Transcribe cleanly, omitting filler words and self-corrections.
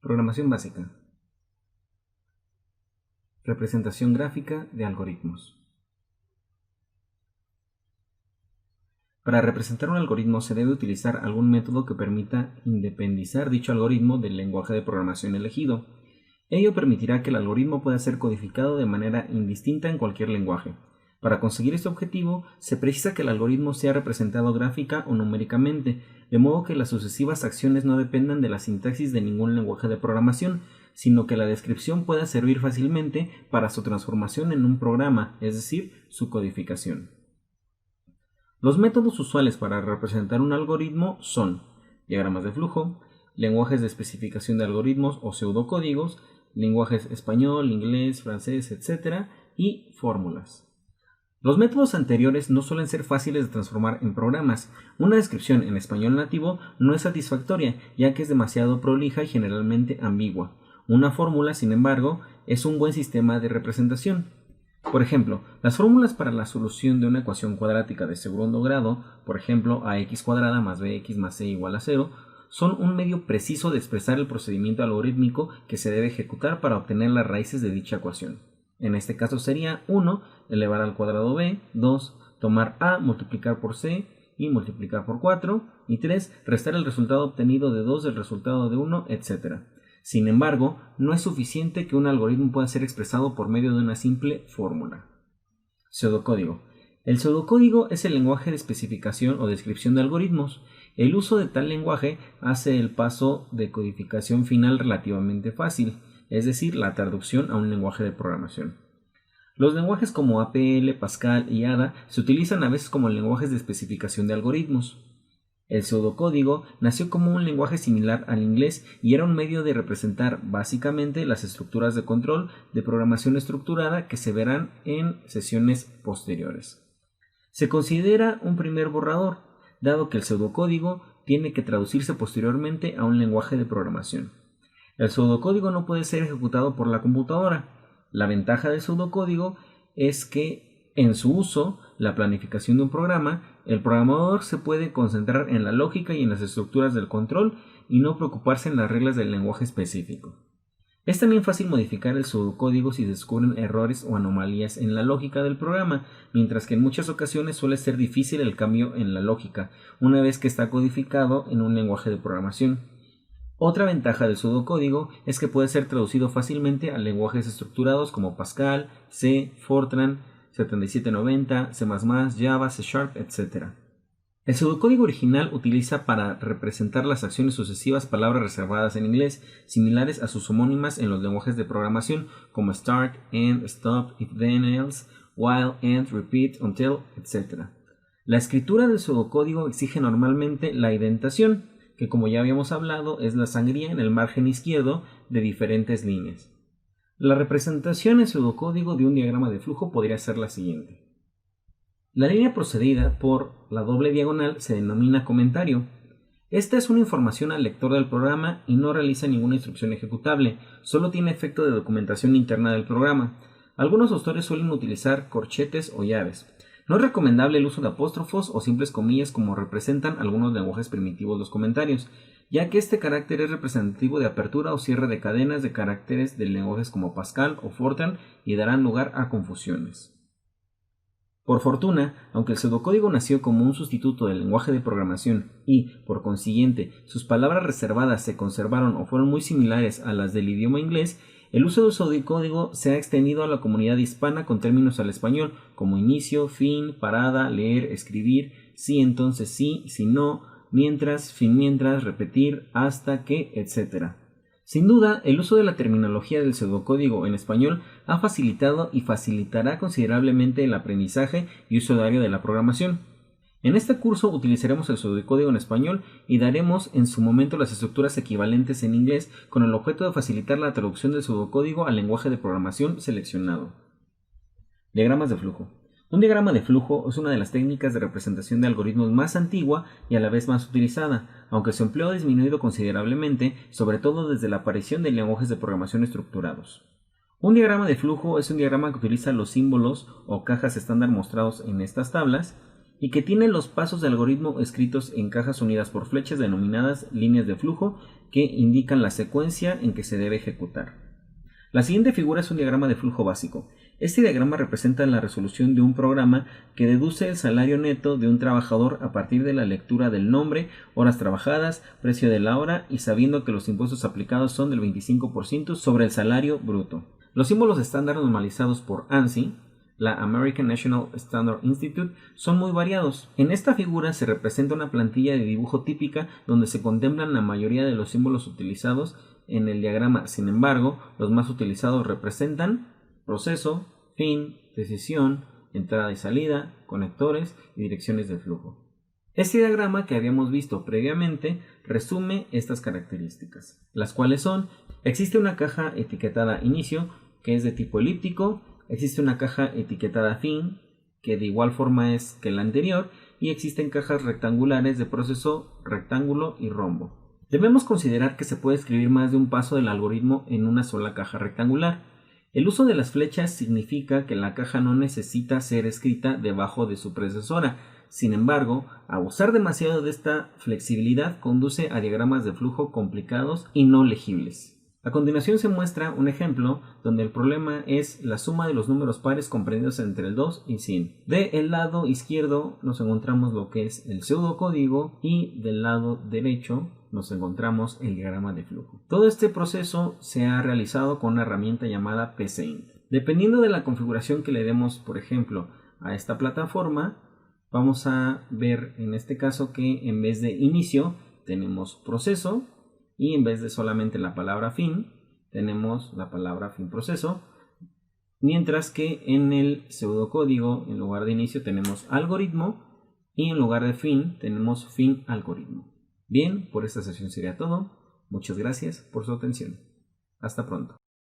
Programación básica. Representación gráfica de algoritmos. Para representar un algoritmo se debe utilizar algún método que permita independizar dicho algoritmo del lenguaje de programación elegido. Ello permitirá que el algoritmo pueda ser codificado de manera indistinta en cualquier lenguaje. Para conseguir este objetivo, se precisa que el algoritmo sea representado gráfica o numéricamente, de modo que las sucesivas acciones no dependan de la sintaxis de ningún lenguaje de programación, sino que la descripción pueda servir fácilmente para su transformación en un programa, es decir, su codificación. Los métodos usuales para representar un algoritmo son diagramas de flujo, lenguajes de especificación de algoritmos o pseudocódigos, lenguajes español, inglés, francés, etc. y fórmulas. Los métodos anteriores no suelen ser fáciles de transformar en programas. Una descripción en español nativo no es satisfactoria, ya que es demasiado prolija y generalmente ambigua. Una fórmula, sin embargo, es un buen sistema de representación. Por ejemplo, las fórmulas para la solución de una ecuación cuadrática de segundo grado, por ejemplo, ax cuadrada más bx más c igual a 0, son un medio preciso de expresar el procedimiento algorítmico que se debe ejecutar para obtener las raíces de dicha ecuación. En este caso sería 1 elevar al cuadrado b, 2 tomar a, multiplicar por c y multiplicar por 4, y 3 restar el resultado obtenido de 2 del resultado de 1, etc. Sin embargo, no es suficiente que un algoritmo pueda ser expresado por medio de una simple fórmula. Pseudocódigo. El pseudocódigo es el lenguaje de especificación o descripción de algoritmos. El uso de tal lenguaje hace el paso de codificación final relativamente fácil, es decir, la traducción a un lenguaje de programación. Los lenguajes como APL, Pascal y Ada se utilizan a veces como lenguajes de especificación de algoritmos. El pseudocódigo nació como un lenguaje similar al inglés y era un medio de representar básicamente las estructuras de control de programación estructurada que se verán en sesiones posteriores. Se considera un primer borrador, dado que el pseudocódigo tiene que traducirse posteriormente a un lenguaje de programación. El pseudocódigo no puede ser ejecutado por la computadora. La ventaja del pseudocódigo es que, en su uso, la planificación de un programa, el programador se puede concentrar en la lógica y en las estructuras del control y no preocuparse en las reglas del lenguaje específico. Es también fácil modificar el pseudocódigo si se descubren errores o anomalías en la lógica del programa, mientras que en muchas ocasiones suele ser difícil el cambio en la lógica, una vez que está codificado en un lenguaje de programación. Otra ventaja del pseudocódigo es que puede ser traducido fácilmente a lenguajes estructurados como Pascal, C, Fortran, 7790, C++, Java, C#, etc. El pseudocódigo original utiliza para representar las acciones sucesivas palabras reservadas en inglés, similares a sus homónimas en los lenguajes de programación como start, end, stop, if then else, while, end, repeat, until, etc. La escritura del pseudocódigo exige normalmente la indentación, que como ya habíamos hablado es la sangría en el margen izquierdo de diferentes líneas. La representación en pseudocódigo de un diagrama de flujo podría ser la siguiente. La línea procedida por la doble diagonal se denomina comentario. Esta es una información al lector del programa y no realiza ninguna instrucción ejecutable, solo tiene efecto de documentación interna del programa. Algunos autores suelen utilizar corchetes o llaves. No es recomendable el uso de apóstrofos o simples comillas como representan algunos lenguajes primitivos los comentarios, ya que este carácter es representativo de apertura o cierre de cadenas de caracteres de lenguajes como Pascal o Fortran y darán lugar a confusiones. Por fortuna, aunque el pseudocódigo nació como un sustituto del lenguaje de programación y, por consiguiente, sus palabras reservadas se conservaron o fueron muy similares a las del idioma inglés, el uso del pseudocódigo se ha extendido a la comunidad hispana con términos al español como inicio, fin, parada, leer, escribir, sí, entonces sí, si no, mientras, fin mientras, repetir, hasta que, etc. Sin duda, el uso de la terminología del pseudocódigo en español ha facilitado y facilitará considerablemente el aprendizaje y uso diario de la programación. En este curso utilizaremos el pseudocódigo en español y daremos en su momento las estructuras equivalentes en inglés con el objeto de facilitar la traducción del pseudocódigo al lenguaje de programación seleccionado. Diagramas de flujo. Un diagrama de flujo es una de las técnicas de representación de algoritmos más antigua y a la vez más utilizada, aunque su empleo ha disminuido considerablemente, sobre todo desde la aparición de lenguajes de programación estructurados. Un diagrama de flujo es un diagrama que utiliza los símbolos o cajas estándar mostrados en estas tablas y que tiene los pasos de algoritmo escritos en cajas unidas por flechas denominadas líneas de flujo que indican la secuencia en que se debe ejecutar. La siguiente figura es un diagrama de flujo básico. Este diagrama representa la resolución de un programa que deduce el salario neto de un trabajador a partir de la lectura del nombre, horas trabajadas, precio de la hora y sabiendo que los impuestos aplicados son del 25% sobre el salario bruto. Los símbolos estándar normalizados por ANSI, la American National Standard Institute, son muy variados. En esta figura se representa una plantilla de dibujo típica donde se contemplan la mayoría de los símbolos utilizados en el diagrama. Sin embargo, los más utilizados representan proceso, fin, decisión, entrada y salida, conectores y direcciones de flujo. Este diagrama que habíamos visto previamente resume estas características, las cuales son: existe una caja etiquetada inicio, que es de tipo elíptico, existe una caja etiquetada fin, que de igual forma es que la anterior, y existen cajas rectangulares de proceso, rectángulo y rombo. Debemos considerar que se puede escribir más de un paso del algoritmo en una sola caja rectangular. El uso de las flechas significa que la caja no necesita ser escrita debajo de su predecesora. Sin embargo, abusar demasiado de esta flexibilidad conduce a diagramas de flujo complicados y no legibles. A continuación se muestra un ejemplo donde el problema es la suma de los números pares comprendidos entre el 2 y 100. Del lado izquierdo nos encontramos lo que es el pseudocódigo y del lado derecho nos encontramos el diagrama de flujo. Todo este proceso se ha realizado con una herramienta llamada PCInt. Dependiendo de la configuración que le demos, por ejemplo, a esta plataforma, vamos a ver en este caso que en vez de inicio tenemos proceso, y en vez de solamente la palabra fin, tenemos la palabra fin proceso, mientras que en el pseudocódigo, en lugar de inicio, tenemos algoritmo y en lugar de fin, tenemos fin algoritmo. Bien, por esta sesión sería todo. Muchas gracias por su atención. Hasta pronto.